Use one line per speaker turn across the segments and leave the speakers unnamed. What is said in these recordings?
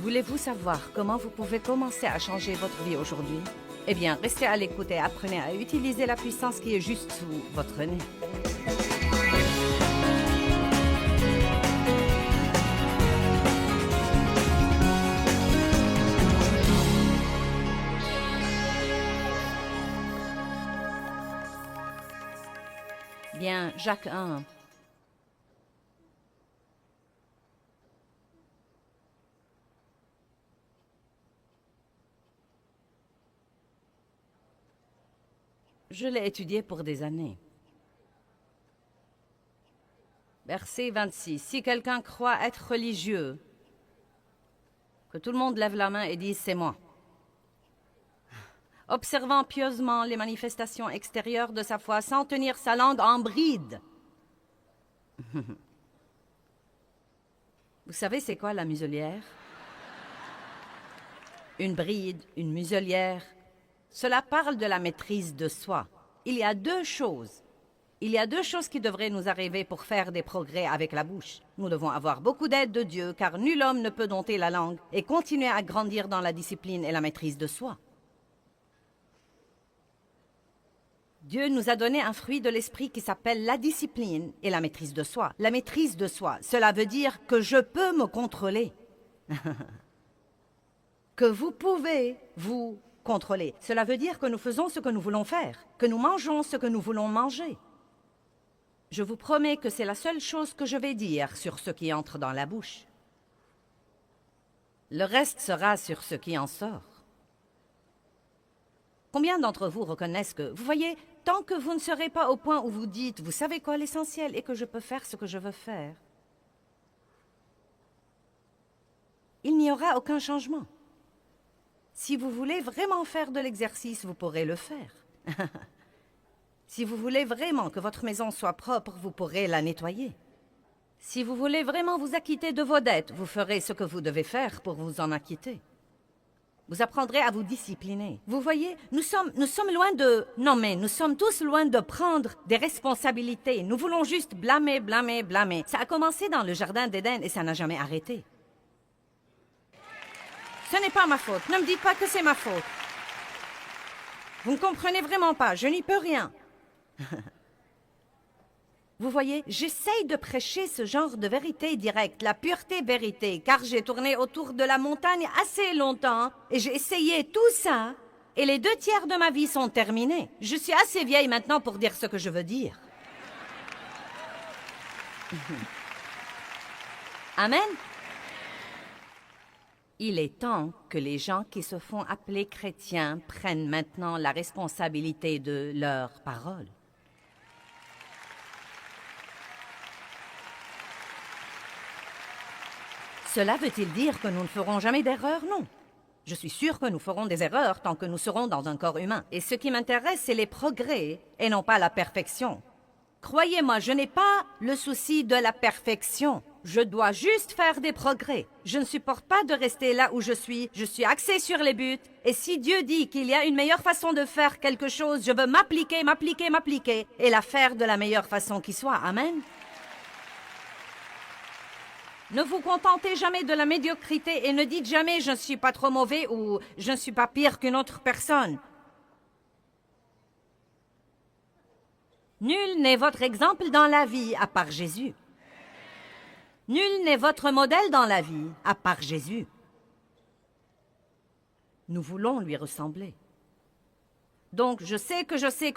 Voulez-vous savoir comment vous pouvez commencer à changer votre vie aujourd'hui? Eh bien, restez à l'écoute et apprenez à utiliser la puissance qui est juste sous votre nez. Bien, Jacques 1. Je l'ai étudié pour des années. Verset 26. Si quelqu'un croit être religieux, que tout le monde lève la main et dise « c'est moi ». Observant pieusement les manifestations extérieures de sa foi sans tenir sa langue en bride. Vous savez c'est quoi la muselière? Une bride, une muselière, cela parle de la maîtrise de soi. Il y a deux choses. Il y a deux choses qui devraient nous arriver pour faire des progrès avec la bouche. Nous devons avoir beaucoup d'aide de Dieu, car nul homme ne peut dompter la langue et continuer à grandir dans la discipline et la maîtrise de soi. Dieu nous a donné un fruit de l'esprit qui s'appelle la discipline et la maîtrise de soi. La maîtrise de soi, cela veut dire que je peux me contrôler. Que vous pouvez vous contrôler. Cela veut dire que nous faisons ce que nous voulons faire, que nous mangeons ce que nous voulons manger. Je vous promets que c'est la seule chose que je vais dire sur ce qui entre dans la bouche. Le reste sera sur ce qui en sort. Combien d'entre vous reconnaissent que, vous voyez, tant que vous ne serez pas au point où vous dites, vous savez quoi l'essentiel est que je peux faire ce que je veux faire, il n'y aura aucun changement. Si vous voulez vraiment faire de l'exercice, vous pourrez le faire. Si vous voulez vraiment que votre maison soit propre, vous pourrez la nettoyer. Si vous voulez vraiment vous acquitter de vos dettes, vous ferez ce que vous devez faire pour vous en acquitter. Vous apprendrez à vous discipliner. Vous voyez, nous sommes loin de... Non, mais nous sommes tous loin de prendre des responsabilités. Nous voulons juste blâmer, blâmer, blâmer. Ça a commencé dans le jardin d'Éden et ça n'a jamais arrêté. Ce n'est pas ma faute. Ne me dites pas que c'est ma faute. Vous ne comprenez vraiment pas. Je n'y peux rien. Vous voyez, j'essaye de prêcher ce genre de vérité directe, la pureté vérité, car j'ai tourné autour de la montagne assez longtemps et j'ai essayé tout ça et les 2/3 de ma vie sont terminés. Je suis assez vieille maintenant pour dire ce que je veux dire. Amen. Il est temps que les gens qui se font appeler chrétiens prennent maintenant la responsabilité de leurs paroles. Cela veut-il dire que nous ne ferons jamais d'erreurs? Non. Je suis sûre que nous ferons des erreurs tant que nous serons dans un corps humain. Et ce qui m'intéresse, c'est les progrès et non pas la perfection. Croyez-moi, je n'ai pas le souci de la perfection. Je dois juste faire des progrès. Je ne supporte pas de rester là où je suis. Je suis axée sur les buts. Et si Dieu dit qu'il y a une meilleure façon de faire quelque chose, je veux m'appliquer, m'appliquer, m'appliquer et la faire de la meilleure façon qui soit. Amen. Ne vous contentez jamais de la médiocrité et ne dites jamais « je ne suis pas trop mauvais » ou « je ne suis pas pire qu'une autre personne ». Nul n'est votre exemple dans la vie à part Jésus. Nul n'est votre modèle dans la vie à part Jésus. Nous voulons lui ressembler. Donc je sais que ce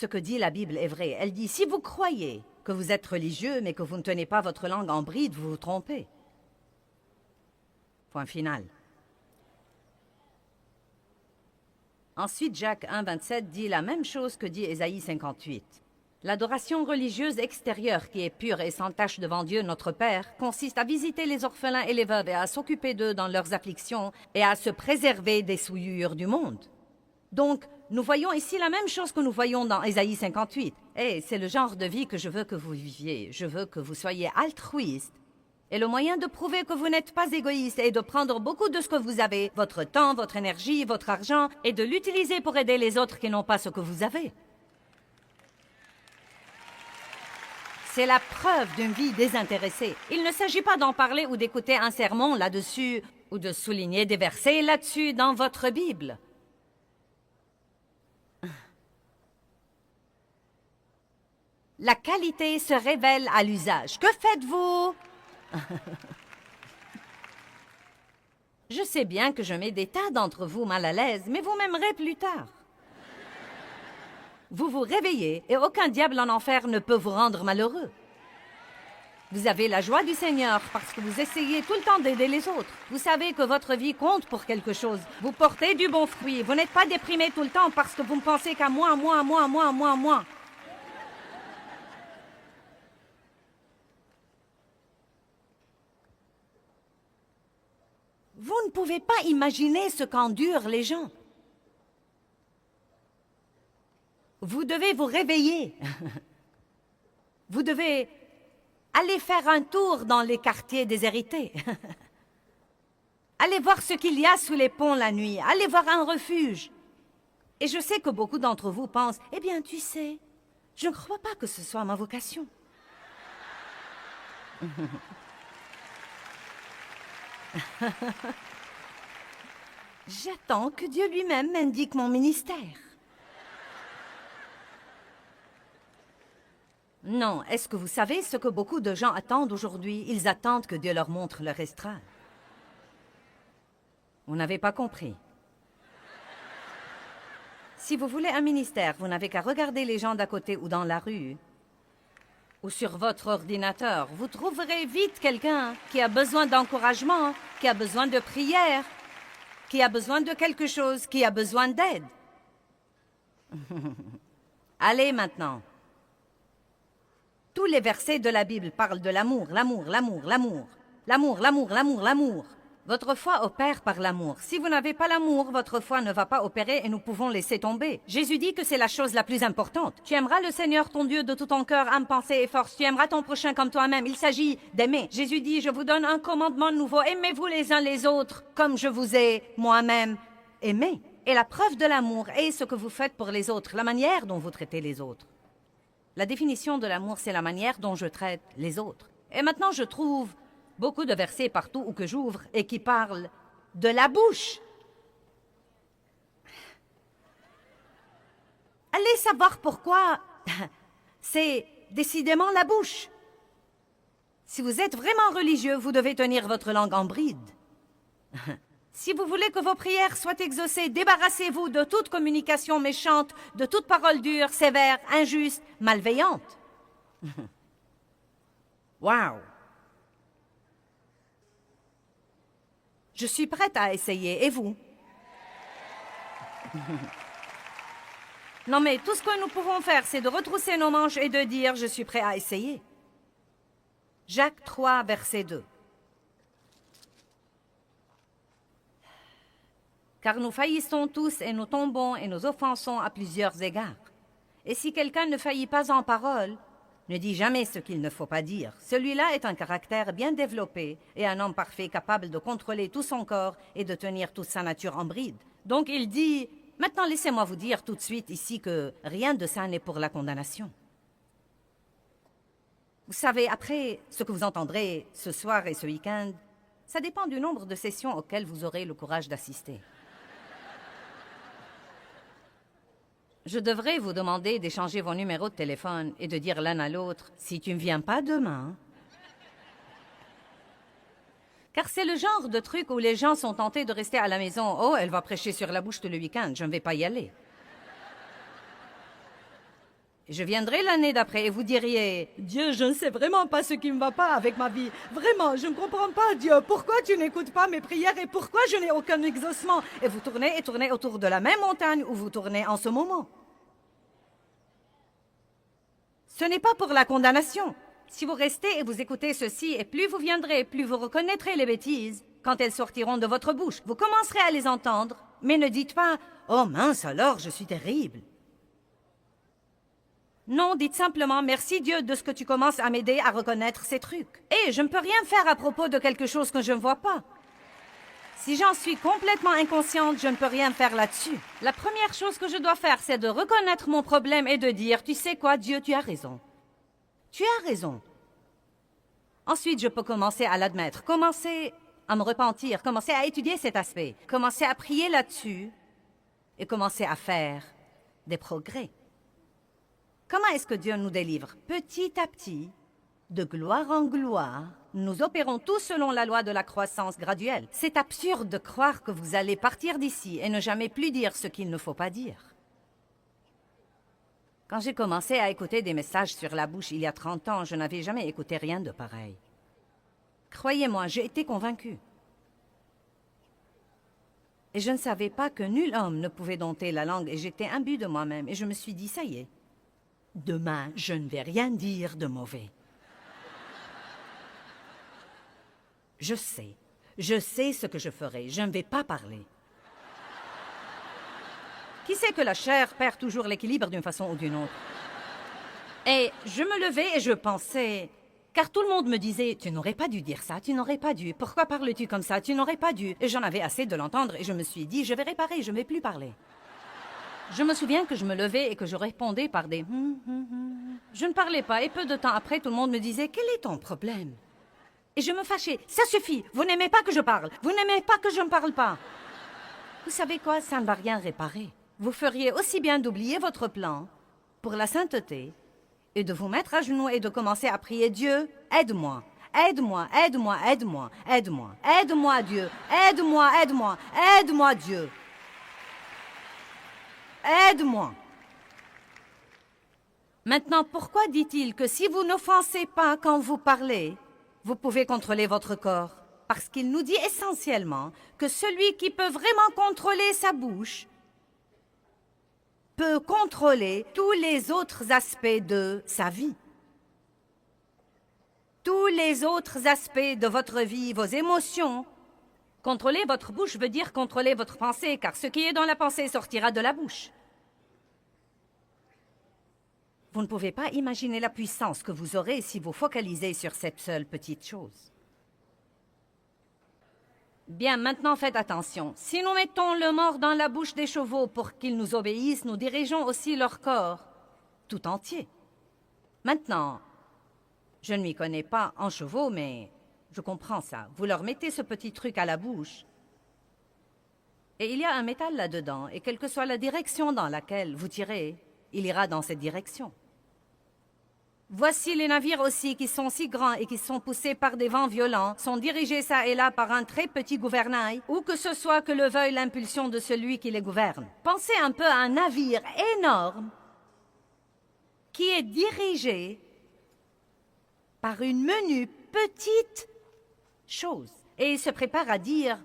que dit la Bible est vrai. Elle dit « si vous croyez que vous êtes religieux, mais que vous ne tenez pas votre langue en bride, vous vous trompez. » Point final. Ensuite, Jacques 1, 27 dit la même chose que dit Ésaïe 58. L'adoration religieuse extérieure qui est pure et sans tache devant Dieu, notre Père, consiste à visiter les orphelins et les veuves et à s'occuper d'eux dans leurs afflictions et à se préserver des souillures du monde. Donc, nous voyons ici la même chose que nous voyons dans Ésaïe 58. Et c'est le genre de vie que je veux que vous viviez. Je veux que vous soyez altruiste. Et le moyen de prouver que vous n'êtes pas égoïste est de prendre beaucoup de ce que vous avez, votre temps, votre énergie, votre argent, et de l'utiliser pour aider les autres qui n'ont pas ce que vous avez. C'est la preuve d'une vie désintéressée. Il ne s'agit pas d'en parler ou d'écouter un sermon là-dessus, ou de souligner des versets là-dessus dans votre Bible. La qualité se révèle à l'usage. Que faites-vous? Je sais bien que je mets des tas d'entre vous mal à l'aise, mais vous m'aimerez plus tard. Vous vous réveillez et aucun diable en enfer ne peut vous rendre malheureux. Vous avez la joie du Seigneur parce que vous essayez tout le temps d'aider les autres. Vous savez que votre vie compte pour quelque chose. Vous portez du bon fruit. Vous n'êtes pas déprimé tout le temps parce que vous ne pensez qu'à moi. Vous ne pouvez pas imaginer ce qu'endurent les gens. Vous devez vous réveiller. Vous devez aller faire un tour dans les quartiers déshérités. Allez voir ce qu'il y a sous les ponts la nuit. Allez voir un refuge. Et je sais que beaucoup d'entre vous pensent, eh bien, tu sais, je ne crois pas que ce soit ma vocation. J'attends que Dieu lui-même m'indique mon ministère. Non, est-ce que vous savez ce que beaucoup de gens attendent aujourd'hui? Ils attendent que Dieu leur montre leur estrade. Vous n'avez pas compris. Si vous voulez un ministère, vous n'avez qu'à regarder les gens d'à côté ou dans la rue, ou sur votre ordinateur. Vous trouverez vite quelqu'un qui a besoin d'encouragement, qui a besoin de prière, qui a besoin de quelque chose, qui a besoin d'aide. Allez maintenant. Tous les versets de la Bible parlent de l'amour, l'amour, l'amour, l'amour. L'amour, l'amour, l'amour, l'amour. Votre foi opère par l'amour. Si vous n'avez pas l'amour, votre foi ne va pas opérer et nous pouvons laisser tomber. Jésus dit que c'est la chose la plus importante. Tu aimeras le Seigneur ton Dieu de tout ton cœur, âme, pensée et force. Tu aimeras ton prochain comme toi-même. Il s'agit d'aimer. Jésus dit, je vous donne un commandement nouveau. Aimez-vous les uns les autres comme je vous ai moi-même aimé. Et la preuve de l'amour est ce que vous faites pour les autres, la manière dont vous traitez les autres. La définition de l'amour, c'est la manière dont je traite les autres. Et maintenant, je trouve beaucoup de versets partout où que j'ouvre et qui parlent de la bouche. Allez savoir pourquoi. C'est décidément la bouche. Si vous êtes vraiment religieux, vous devez tenir votre langue en bride. Si vous voulez que vos prières soient exaucées, débarrassez-vous de toute communication méchante, de toute parole dure, sévère, injuste, malveillante. Wow! Je suis prête à essayer, et vous? Non, mais tout ce que nous pouvons faire, c'est de retrousser nos manches et de dire « Je suis prêt à essayer ». Jacques 3, verset 2. Car nous faillissons tous et nous tombons et nous offensons à plusieurs égards. Et si quelqu'un ne faillit pas en parole, ne dit jamais ce qu'il ne faut pas dire. Celui-là est un caractère bien développé et un homme parfait capable de contrôler tout son corps et de tenir toute sa nature en bride. Donc il dit, maintenant laissez-moi vous dire tout de suite ici que rien de ça n'est pour la condamnation. Vous savez, après ce que vous entendrez ce soir et ce week-end, ça dépend du nombre de sessions auxquelles vous aurez le courage d'assister. Je devrais vous demander d'échanger vos numéros de téléphone et de dire l'un à l'autre, si tu ne viens pas demain. Car c'est le genre de truc où les gens sont tentés de rester à la maison. Oh, elle va prêcher sur la bouche tout le week-end, je ne vais pas y aller. Je viendrai l'année d'après et vous diriez, Dieu, je ne sais vraiment pas ce qui ne va pas avec ma vie. Vraiment, je ne comprends pas, Dieu. Pourquoi tu n'écoutes pas mes prières et pourquoi je n'ai aucun exaucement? Et vous tournez et tournez autour de la même montagne où vous tournez en ce moment. Ce n'est pas pour la condamnation. Si vous restez et vous écoutez ceci, et plus vous viendrez, plus vous reconnaîtrez les bêtises. Quand elles sortiront de votre bouche, vous commencerez à les entendre. Mais ne dites pas, oh mince alors, je suis terrible. Non, dites simplement « Merci Dieu de ce que tu commences à m'aider à reconnaître ces trucs. » Et je ne peux rien faire à propos de quelque chose que je ne vois pas. Si j'en suis complètement inconsciente, je ne peux rien faire là-dessus. La première chose que je dois faire, c'est de reconnaître mon problème et de dire « Tu sais quoi, Dieu, tu as raison. Tu as raison. Ensuite, je peux commencer à l'admettre, commencer à me repentir, commencer à étudier cet aspect, commencer à prier là-dessus et commencer à faire des progrès. Comment est-ce que Dieu nous délivre? Petit à petit, de gloire en gloire, nous opérons tous selon la loi de la croissance graduelle. C'est absurde de croire que vous allez partir d'ici et ne jamais plus dire ce qu'il ne faut pas dire. Quand j'ai commencé à écouter des messages sur la bouche il y a 30 ans, je n'avais jamais écouté rien de pareil. Croyez-moi, j'ai été convaincue. Et je ne savais pas que nul homme ne pouvait dompter la langue et j'étais imbue de moi-même et je me suis dit, ça y est, demain, je ne vais rien dire de mauvais. Je sais ce que je ferai, je ne vais pas parler. Qui sait que la chair perd toujours l'équilibre d'une façon ou d'une autre? Et je me levais et je pensais, car tout le monde me disait, tu n'aurais pas dû dire ça, tu n'aurais pas dû, pourquoi parles-tu comme ça, tu n'aurais pas dû. Et j'en avais assez de l'entendre et je me suis dit, je vais réparer, je ne vais plus parler. Je me souviens que je me levais et que je répondais par des Je ne parlais pas et peu de temps après, tout le monde me disait, quel est ton problème? Et je me fâchais, ça suffit, vous n'aimez pas que je parle, vous n'aimez pas que je ne parle pas. Vous savez quoi, ça ne va rien réparer. Vous feriez aussi bien d'oublier votre plan pour la sainteté et de vous mettre à genoux et de commencer à prier Dieu, aide-moi, aide-moi, aide-moi, aide-moi, aide-moi, aide-moi Dieu, aide-moi, aide-moi, aide-moi Dieu. Aide-moi. Maintenant, pourquoi dit-il que si vous n'offensez pas quand vous parlez, vous pouvez contrôler votre corps? Parce qu'il nous dit essentiellement que celui qui peut vraiment contrôler sa bouche peut contrôler tous les autres aspects de sa vie. Tous les autres aspects de votre vie, vos émotions. Contrôler votre bouche veut dire contrôler votre pensée, car ce qui est dans la pensée sortira de la bouche. Vous ne pouvez pas imaginer la puissance que vous aurez si vous focalisez sur cette seule petite chose. Bien, maintenant faites attention. Si nous mettons le mort dans la bouche des chevaux pour qu'ils nous obéissent, nous dirigeons aussi leur corps tout entier. Maintenant, je ne m'y connais pas en chevaux, mais je comprends ça. Vous leur mettez ce petit truc à la bouche et il y a un métal là-dedans et quelle que soit la direction dans laquelle vous tirez, il ira dans cette direction. Voici les navires aussi qui sont si grands et qui sont poussés par des vents violents, sont dirigés ça et là par un très petit gouvernail, ou que ce soit que le veuille l'impulsion de celui qui les gouverne. Pensez un peu à un navire énorme qui est dirigé par une menue petite chose. Et il se prépare à dire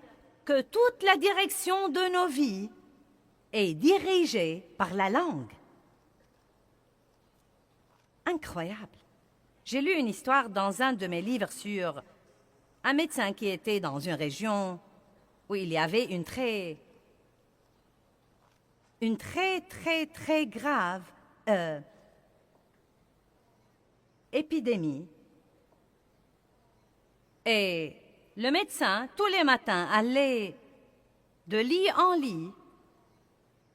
que toute la direction de nos vies est dirigée par la langue. Incroyable. J'ai lu une histoire dans un de mes livres sur un médecin qui était dans une région où il y avait une très grave épidémie. Et le médecin, tous les matins, allait de lit en lit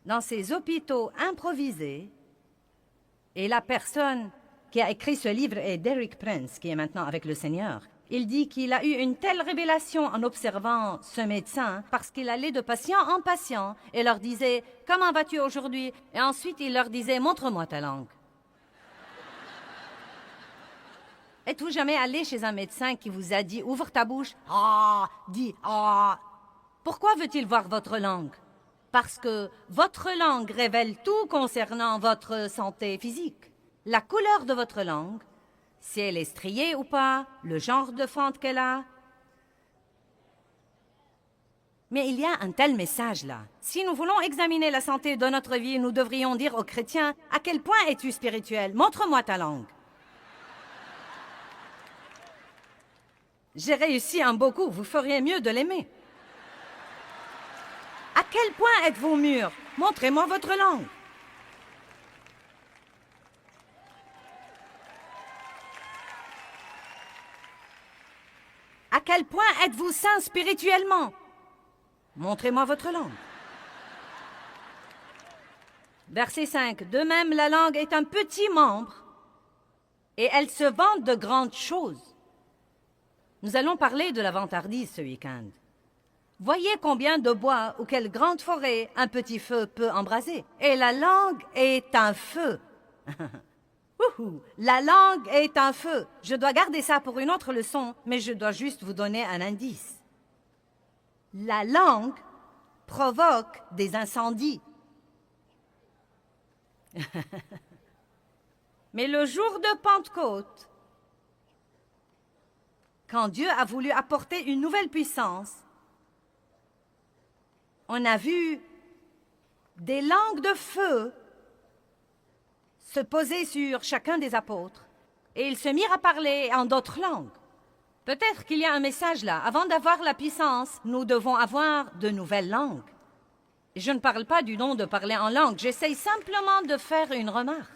dans ces hôpitaux improvisés. Et la personne qui a écrit ce livre est Derek Prince, qui est maintenant avec le Seigneur. Il dit qu'il a eu une telle révélation en observant ce médecin parce qu'il allait de patient en patient et leur disait « Comment vas-tu aujourd'hui ?» Et ensuite, il leur disait « Montre-moi ta langue. » Êtes-vous jamais allé chez un médecin qui vous a dit « Ouvre ta bouche »?« Ah !» Dis « Ah !» Pourquoi veut-il voir votre langue? Parce que votre langue révèle tout concernant votre santé physique. La couleur de votre langue, si elle est striée ou pas, le genre de fente qu'elle a. Mais il y a un tel message là. Si nous voulons examiner la santé de notre vie, nous devrions dire aux chrétiens, à quel point es-tu spirituel? Montre-moi ta langue. J'ai réussi un beau coup, vous feriez mieux de l'aimer. À quel point êtes-vous mûr? Montrez-moi votre langue. À quel point êtes-vous saint spirituellement? Montrez-moi votre langue. Verset 5. De même, la langue est un petit membre, Et elles se vendent de grandes choses. Nous allons parler de la vantardise ce week-end. Voyez combien de bois ou quelle grande forêt un petit feu peut embraser. Et la langue est un feu. Wouhou! La langue est un feu. Je dois garder ça pour une autre leçon, mais je dois juste vous donner un indice. La langue provoque des incendies. Mais le jour de Pentecôte, quand Dieu a voulu apporter une nouvelle puissance, on a vu des langues de feu se poser sur chacun des apôtres, et ils se mirent à parler en d'autres langues. Peut-être qu'il y a un message là. Avant d'avoir la puissance, nous devons avoir de nouvelles langues. Je ne parle pas du don de parler en langue, j'essaye simplement de faire une remarque.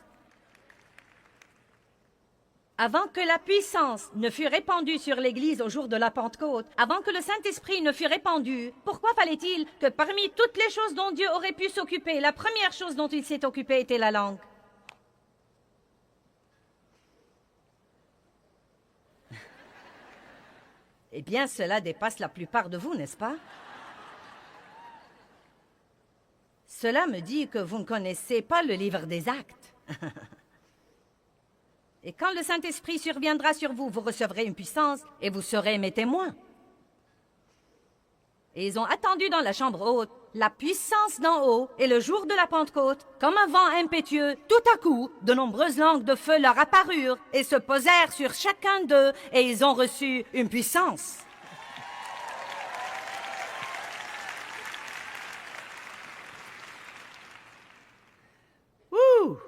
Avant que la puissance ne fût répandue sur l'Église au jour de la Pentecôte, avant que le Saint-Esprit ne fût répandu, pourquoi fallait-il que parmi toutes les choses dont Dieu aurait pu s'occuper, la première chose dont il s'est occupé était la langue? Eh bien, cela dépasse la plupart de vous, n'est-ce pas? Cela me dit que vous ne connaissez pas le livre des Actes. Et quand le Saint-Esprit surviendra sur vous, vous recevrez une puissance et vous serez mes témoins. Et ils ont attendu dans la chambre haute la puissance d'en haut, et le jour de la Pentecôte, comme un vent impétueux, tout à coup, de nombreuses langues de feu leur apparurent et se posèrent sur chacun d'eux, et ils ont reçu une puissance. Ouh!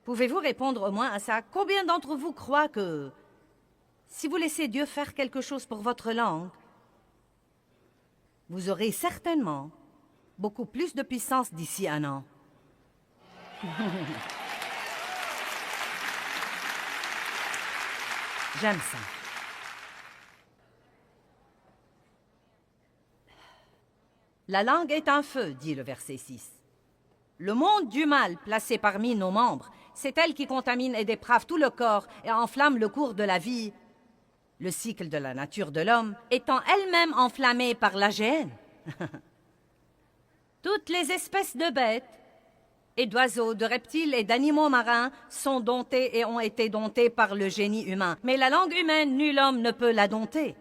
Pouvez-vous répondre au moins à ça? Combien d'entre vous croient que si vous laissez Dieu faire quelque chose pour votre langue, vous aurez certainement beaucoup plus de puissance d'ici un an? J'aime ça. La langue est un feu, dit le verset 6. Le monde du mal placé parmi nos membres, c'est elle qui contamine et déprave tout le corps et enflamme le cours de la vie, le cycle de la nature de l'homme étant elle-même enflammée par l'AGN. Toutes les espèces de bêtes et d'oiseaux, de reptiles et d'animaux marins sont domptées et ont été domptées par le génie humain. Mais la langue humaine, nul homme ne peut la dompter.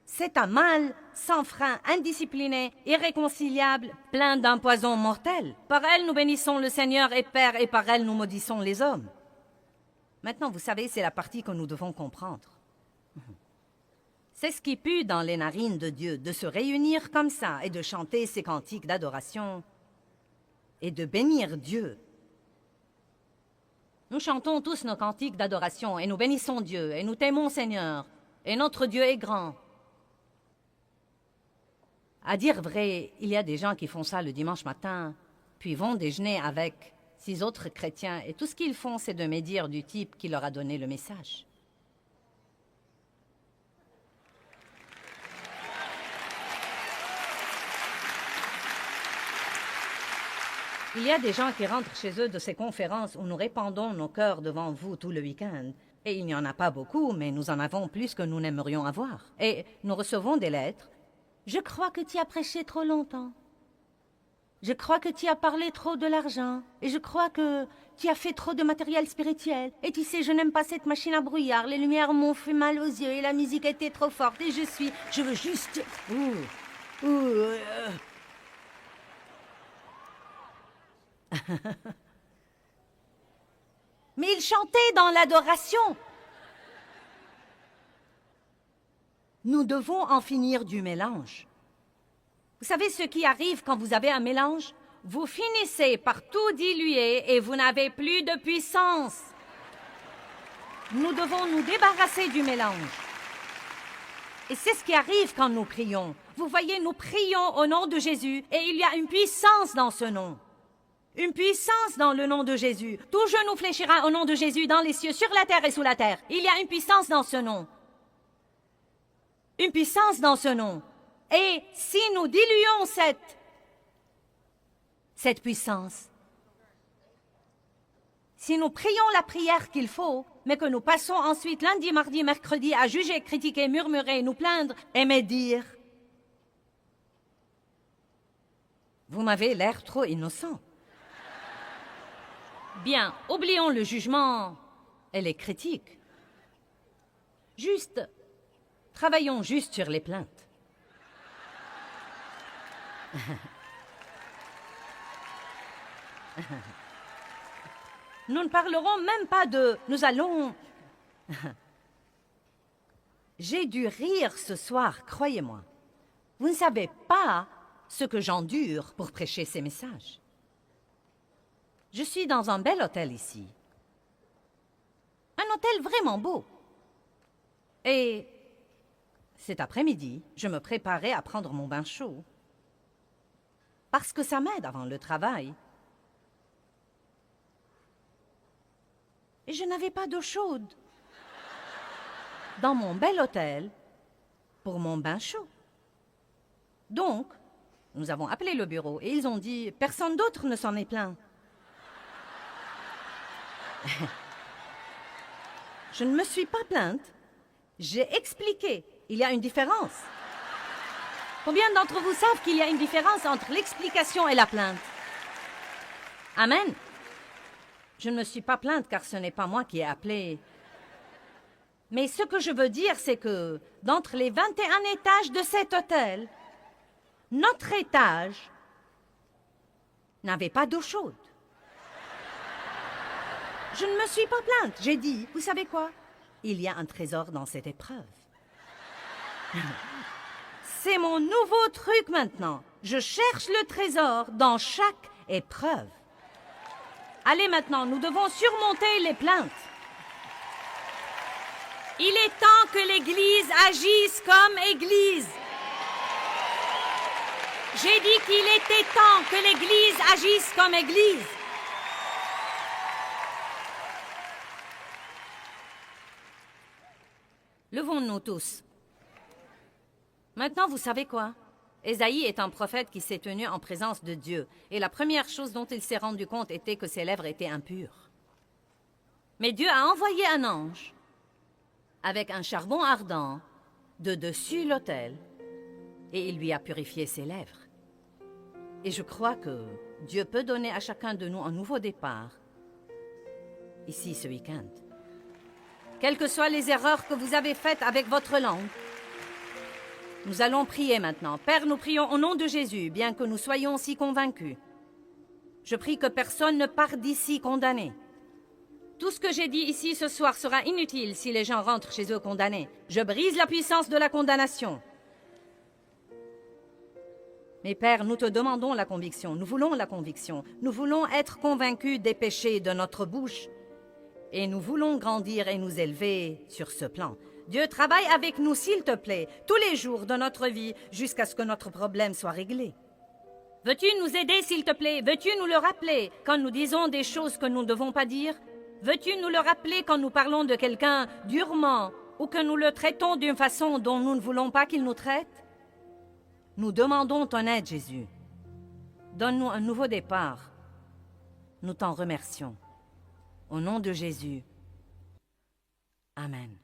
C'est un mal sans frein, indiscipliné, irréconciliable, plein d'un poison mortel. Par elle, nous bénissons le Seigneur et Père, et par elle, nous maudissons les hommes. Maintenant, vous savez, c'est la partie que nous devons comprendre. C'est ce qui pue dans les narines de Dieu, de se réunir comme ça et de chanter ces cantiques d'adoration et de bénir Dieu. Nous chantons tous nos cantiques d'adoration et nous bénissons Dieu et nous t'aimons Seigneur et notre Dieu est grand. À dire vrai, il y a des gens qui font ça le dimanche matin, puis vont déjeuner avec 6 autres chrétiens et tout ce qu'ils font, c'est de médire du type qui leur a donné le message. Il y a des gens qui rentrent chez eux de ces conférences où nous répandons nos cœurs devant vous tout le week-end. Et il n'y en a pas beaucoup, mais nous en avons plus que nous n'aimerions avoir. Et nous recevons des lettres. « Je crois que tu as prêché trop longtemps. Je crois que tu as parlé trop de l'argent. Et je crois que tu as fait trop de matériel spirituel. Et tu sais, je n'aime pas cette machine à brouillard. Les lumières m'ont fait mal aux yeux et la musique était trop forte. Et je veux juste... Mais ils chantaient dans l'adoration. Nous devons en finir du mélange. Vous savez ce qui arrive quand vous avez un mélange? Vous finissez par tout diluer et vous n'avez plus de puissance. Nous devons nous débarrasser du mélange. Et c'est ce qui arrive quand nous prions. Vous voyez, nous prions au nom de Jésus et il y a une puissance dans ce nom. Une puissance dans le nom de Jésus. Tout genou fléchira au nom de Jésus dans les cieux, sur la terre et sous la terre. Il y a une puissance dans ce nom. Une puissance dans ce nom. Et si nous diluons cette puissance, si nous prions la prière qu'il faut, mais que nous passons ensuite lundi, mardi, mercredi à juger, critiquer, murmurer, nous plaindre et médire. Vous m'avez l'air trop innocent. Bien, oublions le jugement et les critiques. Juste, travaillons juste sur les plaintes. Nous ne parlerons même pas de... Nous allons... J'ai dû rire ce soir, croyez-moi. Vous ne savez pas ce que j'endure pour prêcher ces messages. Je suis dans un bel hôtel ici. Un hôtel vraiment beau. Et cet après-midi, je me préparais à prendre mon bain chaud. Parce que ça m'aide avant le travail. Et je n'avais pas d'eau chaude dans mon bel hôtel pour mon bain chaud. Donc, nous avons appelé le bureau et ils ont dit « Personne d'autre ne s'en est plaint. » Je ne me suis pas plainte. J'ai expliqué. Il y a une différence. Combien d'entre vous savent qu'il y a une différence entre l'explication et la plainte? Amen. Je ne me suis pas plainte car ce n'est pas moi qui ai appelé. Mais ce que je veux dire, c'est que d'entre les 21 étages de cet hôtel, notre étage n'avait pas d'eau chaude. Je ne me suis pas plainte. J'ai dit, vous savez quoi? Il y a un trésor dans cette épreuve. C'est mon nouveau truc maintenant. Je cherche le trésor dans chaque épreuve. Allez maintenant, nous devons surmonter les plaintes. Il est temps que l'Église agisse comme Église. J'ai dit qu'il était temps que l'Église agisse comme Église. Levons-nous tous. Maintenant, vous savez quoi? Ésaïe est un prophète qui s'est tenu en présence de Dieu, et la première chose dont il s'est rendu compte était que ses lèvres étaient impures. Mais Dieu a envoyé un ange avec un charbon ardent de dessus l'autel, et il lui a purifié ses lèvres. Et je crois que Dieu peut donner à chacun de nous un nouveau départ, ici ce week-end. Quelles que soient les erreurs que vous avez faites avec votre langue, nous allons prier maintenant. Père, nous prions au nom de Jésus, bien que nous soyons si convaincus. Je prie que personne ne parte d'ici condamné. Tout ce que j'ai dit ici ce soir sera inutile si les gens rentrent chez eux condamnés. Je brise la puissance de la condamnation. Mais Père, nous te demandons la conviction. Nous voulons la conviction. Nous voulons être convaincus des péchés de notre bouche. Et nous voulons grandir et nous élever sur ce plan. Dieu, travaille avec nous, s'il te plaît, tous les jours de notre vie, jusqu'à ce que notre problème soit réglé. Veux-tu nous aider, s'il te plaît? Veux-tu nous le rappeler quand nous disons des choses que nous ne devons pas dire? Veux-tu nous le rappeler quand nous parlons de quelqu'un durement ou que nous le traitons d'une façon dont nous ne voulons pas qu'il nous traite? Nous demandons ton aide, Jésus. Donne-nous un nouveau départ. Nous t'en remercions. Au nom de Jésus. Amen.